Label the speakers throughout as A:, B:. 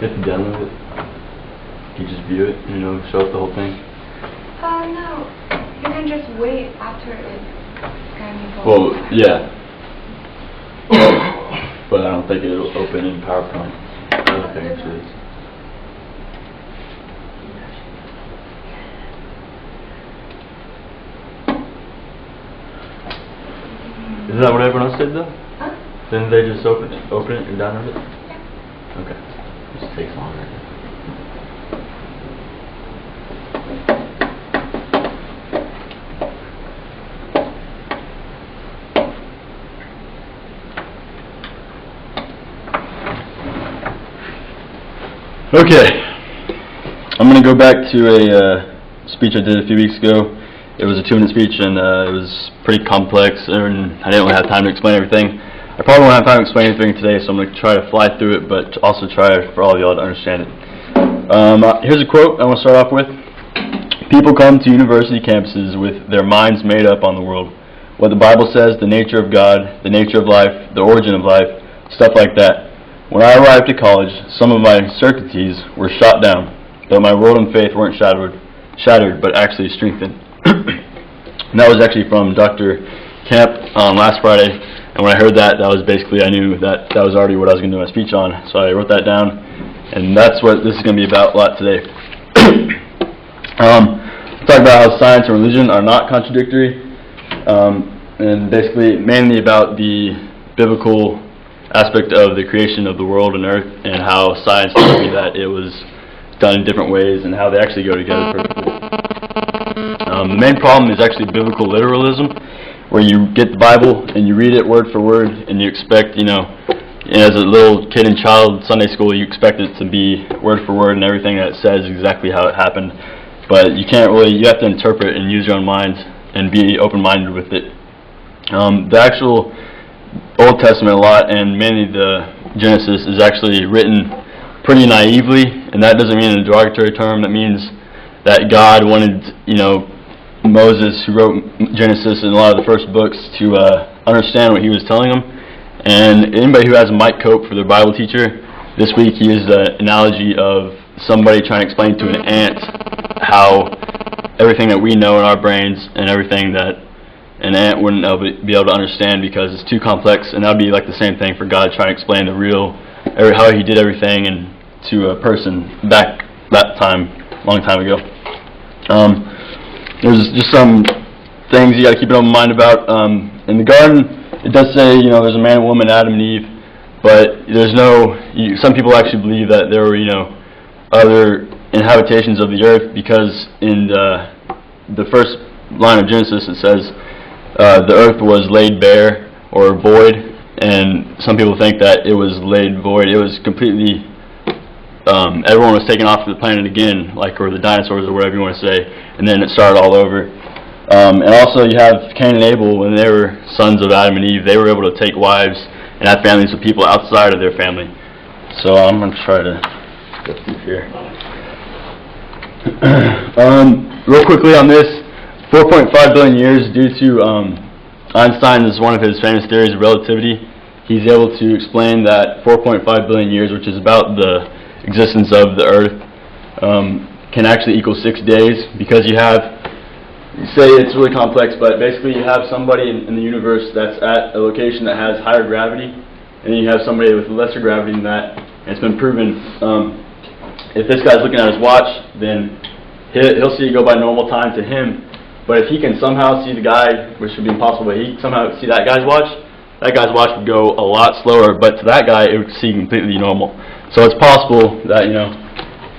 A: You have to download it? You just view it, show up the whole thing?
B: No. You can just wait after it scanning.
A: Well, yeah. But I don't think it'll open in PowerPoint. Other things is. Is that what everyone else did though?
B: Huh?
A: Didn't they just open it and download it? Yeah. Okay. Just takes longer. Okay, I'm going to go back to a speech I did a few weeks ago. It was a 2-minute speech, and it was pretty complex, and I didn't really have time to explain everything. I probably won't have time to explain everything today, so I'm going to try to fly through it, but also try for all of y'all to understand it. Here's a quote I want to start off with. People come to university campuses with their minds made up on the world. What the Bible says, the nature of God, the nature of life, the origin of life, stuff like that. When I arrived at college, some of my certainties were shot down, though my world and faith weren't shattered, but actually strengthened. And that was actually from Dr. Camp last Friday, and when I heard that, that was basically, I knew that was already what I was going to do my speech on, so I wrote that down, and that's what this is going to be about a lot today. Talk about how science and religion are not contradictory, and basically mainly about the biblical aspect of the creation of the world and earth, and how science tells me that it was done in different ways and how they actually go together perfectly. The main problem is actually biblical literalism, where you get the Bible and you read it word for word, and you expect, as a little kid in Sunday school, you expect it to be word for word and everything that it says exactly how it happened. But you can't really, you have to interpret and use your own mind and be open-minded with it. The actual Old Testament a lot, and mainly the Genesis, is actually written pretty naively, and that doesn't mean in a derogatory term. That means that God wanted, Moses, who wrote Genesis and a lot of the first books, to understand what he was telling them. And anybody who has a Mike Cope for their Bible teacher, this week he used the analogy of somebody trying to explain to an ant how everything that we know in our brains and everything that an ant wouldn't be able to understand because it's too complex, and that would be like the same thing for God trying to explain how he did everything and to a person back that time, long time ago. There's just some things you got to keep in mind about. In the garden, it does say, there's a man, a woman, Adam and Eve, but there's some people actually believe that there were, other inhabitations of the earth, because in the first line of Genesis it says, the earth was laid bare or void, and some people think that it was laid void. It was completely, everyone was taken off the planet again, or the dinosaurs or whatever you want to say, and then it started all over. And also you have Cain and Abel, when they were sons of Adam and Eve, they were able to take wives and have families with people outside of their family. So I'm going to try to get through here. Real quickly on this, 4.5 billion years due to Einstein is one of his famous theories of relativity. He's able to explain that 4.5 billion years, which is about the existence of the Earth, can actually equal 6 days, because you say it's really complex, but basically you have somebody in the universe that's at a location that has higher gravity, and then you have somebody with lesser gravity than that, and it's been proven. If this guy's looking at his watch, then he'll see it go by normal time to him. But if he can somehow see the guy, which would be impossible, but he can somehow see that guy's watch would go a lot slower, but to that guy it would see completely normal. So it's possible that,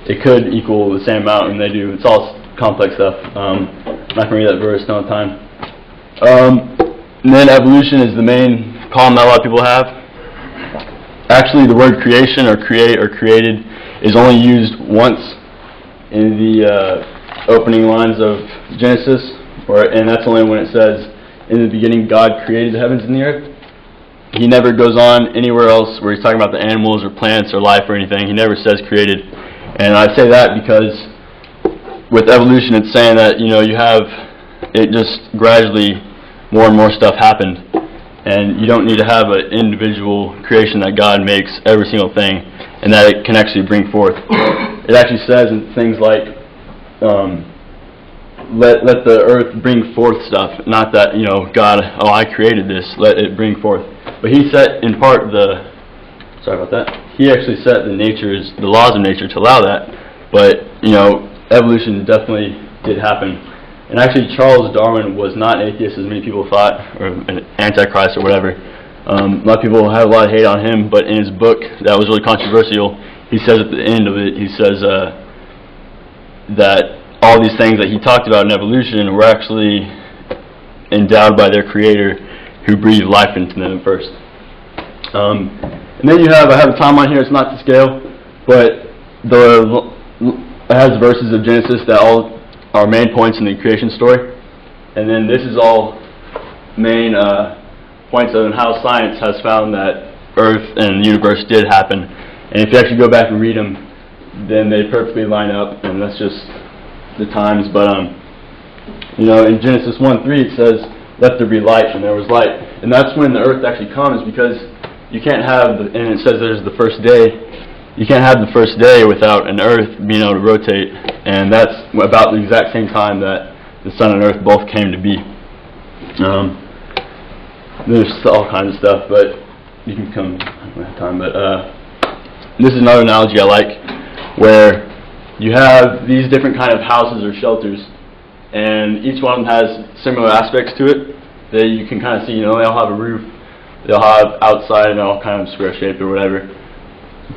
A: it could equal the same amount, and they do. It's all complex stuff. I'm not going to read that verse, no time. And then evolution is the main problem that a lot of people have. Actually, the word creation or create or created is only used once in the opening lines of Genesis, and that's only when it says, in the beginning God created the heavens and the earth. He never goes on anywhere else where he's talking about the animals or plants or life or anything. He never says created. And I say that because with evolution it's saying that, you have it just gradually more and more stuff happened. And you don't need to have an individual creation that God makes every single thing. and that it can actually bring forth. It actually says in things like, let the earth bring forth stuff, not that, God, I created this, let it bring forth. But he set in part he actually set the laws of nature to allow that, but, evolution definitely did happen. And actually, Charles Darwin was not an atheist as many people thought, or an antichrist or whatever. A lot of people have a lot of hate on him, but in his book that was really controversial, he says at the end of it, he says that all these things that he talked about in evolution were actually endowed by their creator who breathed life into them first. And then I have a timeline here, it's not to scale, but it has verses of Genesis that all are main points in the creation story. And then this is all main points of how science has found that Earth and the universe did happen. And if you actually go back and read them, then they perfectly line up, and that's just the times. But in Genesis 1:3 it says, "Let there be light," and there was light. And that's when the Earth actually comes, because you can't have, and it says there's the first day. You can't have the first day without an Earth being able to rotate, and that's about the exact same time that the Sun and Earth both came to be. There's all kinds of stuff, but you can come. I don't have time, but this is another analogy I like, where you have these different kind of houses or shelters, and each one of them has similar aspects to it that you can kind of see. They all have a roof, they all have outside, and they're all kind of square shaped or whatever.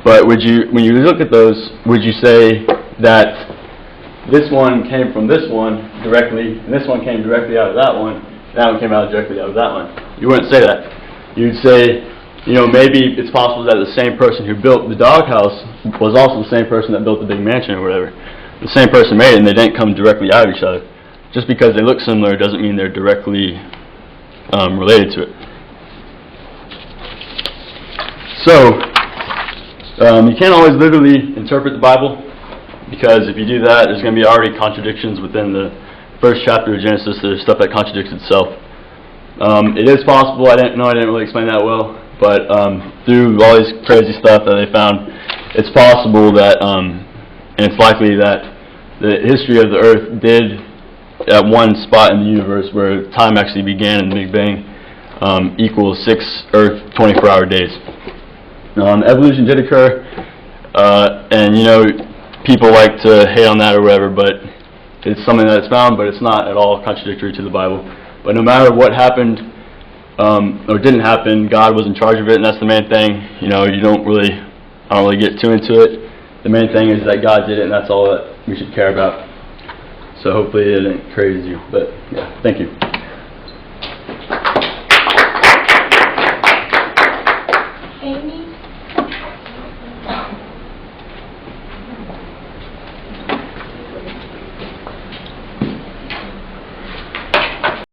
A: But when you look at those, would you say that this one came from this one directly, and this one came directly out of that one, and that one came out directly out of that one? You wouldn't say that. You'd say, maybe it's possible that the same person who built the doghouse was also the same person that built the big mansion or whatever. The same person made it, and they didn't come directly out of each other. Just because they look similar doesn't mean they're directly related to it. So, you can't always literally interpret the Bible, because if you do that, there's going to be already contradictions within the first chapter of Genesis. There's stuff that contradicts itself. It is possible, I didn't really explain that well, but through all this crazy stuff that they found, it's possible that, and it's likely that the history of the Earth did, at one spot in the universe where time actually began in the Big Bang, equals 6 Earth 24-hour days. Evolution did occur, and people like to hate on that or whatever, but it's something that's found, but it's not at all contradictory to the Bible. But no matter what happened or didn't happen, God was in charge of it, and that's the main thing. I don't really get too into it. The main thing is that God did it, and that's all that we should care about. So hopefully it didn't craze you, but yeah, thank you.